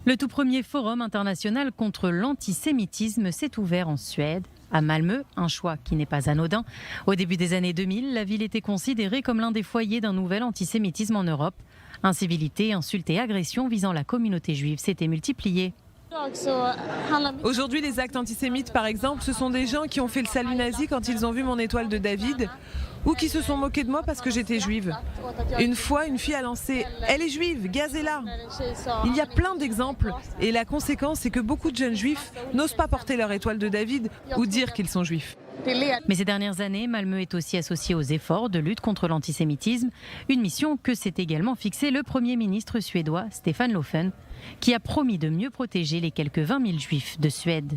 Le tout premier forum international contre l'antisémitisme s'est ouvert en Suède, à Malmö, un choix qui n'est pas anodin. Au début des années 2000, la ville était considérée comme l'un des foyers d'un nouvel antisémitisme en Europe. Incivilités, insultes et agressions visant la communauté juive s'étaient multipliées. Aujourd'hui, les actes antisémites, par exemple, ce sont des gens qui ont fait le salut nazi quand ils ont vu mon étoile de David ou qui se sont moqués de moi parce que j'étais juive. Une fois, une fille a lancé « Elle est juive, gazez-la !» Il y a plein d'exemples et la conséquence, c'est que beaucoup de jeunes juifs n'osent pas porter leur étoile de David ou dire qu'ils sont juifs. Mais ces dernières années, Malmö est aussi associée aux efforts de lutte contre l'antisémitisme, une mission que s'est également fixée le Premier ministre suédois Stefan Löfven, qui a promis de mieux protéger les quelques 20 000 juifs de Suède.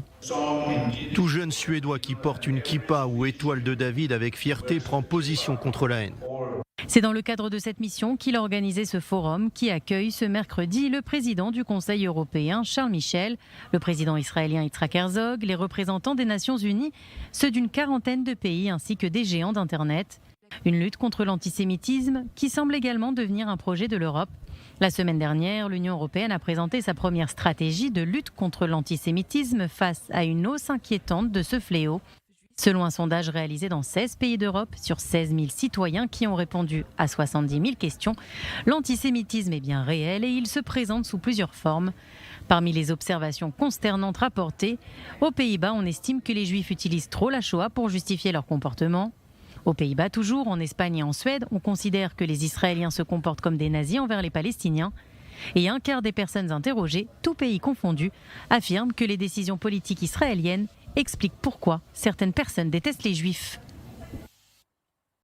Tout jeune Suédois qui porte une kippa ou étoile de David avec fierté prend position contre la haine. C'est dans le cadre de cette mission qu'il a organisé ce forum qui accueille ce mercredi le président du Conseil européen, Charles Michel, le président israélien Yitzhak Herzog, les représentants des Nations Unies, ceux d'une quarantaine de pays ainsi que des géants d'Internet. Une lutte contre l'antisémitisme qui semble également devenir un projet de l'Europe. La semaine dernière, l'Union européenne a présenté sa première stratégie de lutte contre l'antisémitisme face à une hausse inquiétante de ce fléau. Selon un sondage réalisé dans 16 pays d'Europe, sur 16 000 citoyens qui ont répondu à 70 000 questions, l'antisémitisme est bien réel et il se présente sous plusieurs formes. Parmi les observations consternantes rapportées, aux Pays-Bas, on estime que les Juifs utilisent trop la Shoah pour justifier leur comportement. Aux Pays-Bas toujours, en Espagne et en Suède, on considère que les Israéliens se comportent comme des nazis envers les Palestiniens. Et un quart des personnes interrogées, tous pays confondus, affirment que les décisions politiques israéliennes expliquent pourquoi certaines personnes détestent les Juifs.